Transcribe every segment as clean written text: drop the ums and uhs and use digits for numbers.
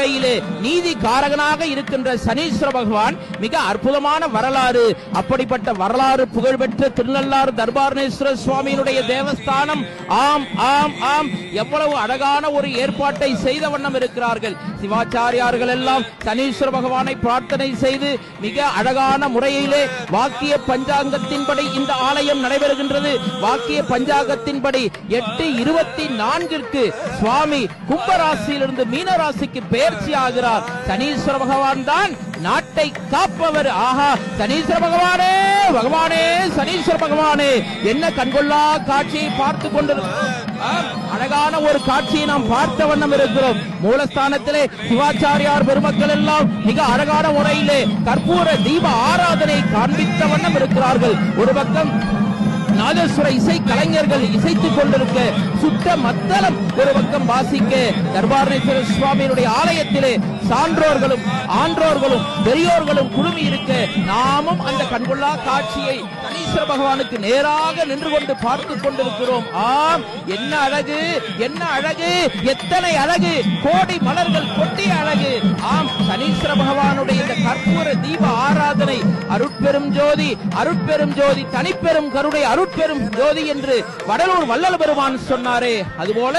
முறையிலே நீதி காரகனாக இருக்கின்ற சனீஸ்வர பகவான் மிக அற்புதமான வரலாறு. அப்படிப்பட்ட வரலாறு புகழ்பெற்ற திருநள்ளாறு தர்பாரணேஸ்வர சுவாமியினுடைய தேவஸ்தானம் ஆம் ஆம் ஆம் எவ்வளவு அழகான ஒரு ஏற்பாட்டை செய்த வண்ணம் இருக்கிறார்கள். சிவாச்சாரியார்கள் எல்லாம் சனீஸ்வர பகவானை பிரார்த்தனை செய்து மிக அழகான முறையிலே வாக்கிய பஞ்சாங்கத்தின்படி இந்த ஆலயம் நடைபெறுகின்றது. வாக்கிய பஞ்சாங்கத்தின்படி 8:24 சுவாமி கும்பராசியிலிருந்து மீனராசிக்கு பெயர்ச்சி ஆகிறார். சனீஸ்வர பகவான் தான் நாட்டை காப்பவர். ஆஹா, சனீஸ்வர பகவானே பகவானே சனீஸ்வர பகவானே, என்ன கண்கொள்ளா காட்சியை பார்த்து கொண்டிருக்கிறோம். அழகான ஒரு காட்சியை நாம் பார்த்த வண்ணம் இருக்கிறோம். மூலஸ்தானத்திலே சிவாச்சாரியார் பெருமக்கள் எல்லாம் மிக அழகான முறையிலே கற்பூர தீப ஆராதனை காண்பித்த வண்ணம் இருக்கிறார்கள். ஒரு பக்கம் நாதஸ்வர இசை கலைஞர்கள் இசைத்துக் கொண்டிருக்க, சுட்ட மத்தளம் ஒரு பக்கம் வாசிக்க, தர்பாரணேஸ்வர சுவாமியினுடைய ஆலயத்திலே சான்றோர்களும் ஆன்றோர்களும் பெரியோர்களும் குழுமி இருக்க, நாமும் அந்த கண்கொள்ளா காட்சியை சனீஸ்வர பகவானுக்கு நேராக நின்று கொண்டு பார்த்துக் கொண்டிருக்கிறோம். ஆம், என்ன அழகு, என்ன அழகு, எத்தனை அழகு, கோடி மலர்கள் கொட்டிய அழகு. ஆம், சனீஸ்வர பகவானுடைய இந்த கற்பூர தீப ஆராதனை அருட்பெரும் ஜோதி அருட்பெரும் ஜோதி தனிப்பெரும் கருணை அருட்பெரும் ஜோதி என்று வடலூர் வள்ளல் பெருமான் சொன்னாரே, அதுபோல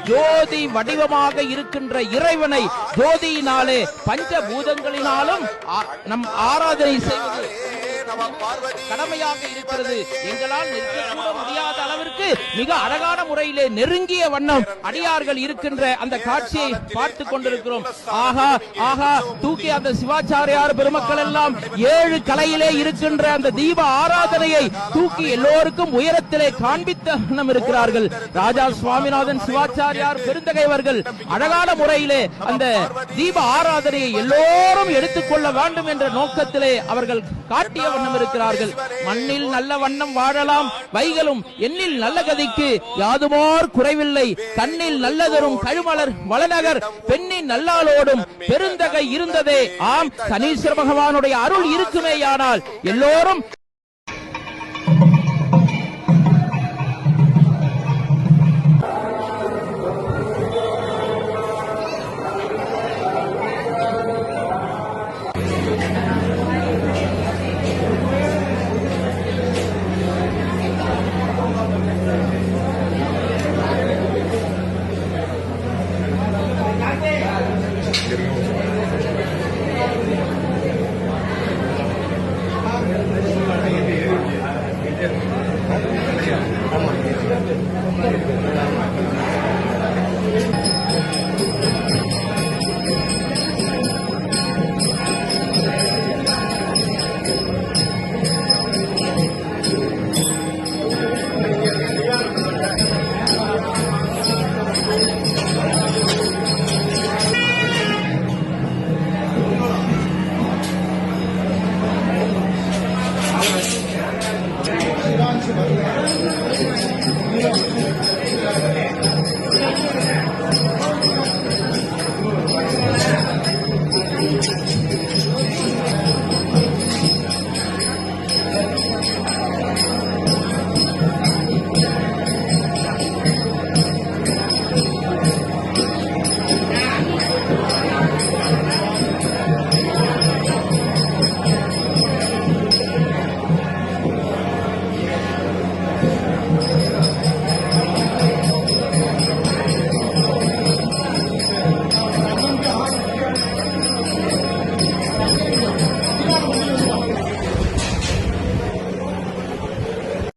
ஜோதி வடிவமாக இருக்கின்ற இறைவனை ஜோதியினாலே பஞ்சபூதங்களினாலும் நம் ஆராதனை செய்வது கடமையாக இருக்கிறது. எங்களால் நிற்கக்கூட முடியாத அளவிற்கு மிக அழகான முறையிலே நெருங்கிய வண்ணம் அடியார்கள் இருக்கின்ற அந்த காட்சியை பார்த்து கொண்டிருக்கிறோம். ஆஹா ஆஹா, தூக்கி அந்த சிவாச்சாரியார் பெருமக்கள் எல்லாம் 7 கலையிலே இருக்கின்ற அந்த தீப ஆராதனையை தூக்கி எல்லோருக்கும் உயரத்திலே காண்பித்த வண்ணம் இருக்கிறார்கள். ராஜா சுவாமிநாதன் சிவாச்சாரியார் பெருந்தகைவர்கள் அழகான முறையிலே அந்த தீப ஆராதனையை எல்லோரும் எடுத்துக்கொள்ள வேண்டும் என்ற நோக்கத்திலே அவர்கள் காட்டிய வண்ணம் இருக்கிறார்கள். மண்ணில் நல்ல வண்ணம் வாழலாம் வைகளும் எண்ணில் நல்ல கதிக்கு யாதுமோர் குறைவில்லை, கண்ணில் நல்லதரும் கழுமலர் வளநகர் பெண்ணின் நல்லாளோடும் பெருந்தகை இருந்ததே. ஆம், சனீஸ்வர பகவானுடைய அருள் இருக்குமேயானால் எல்லோரும்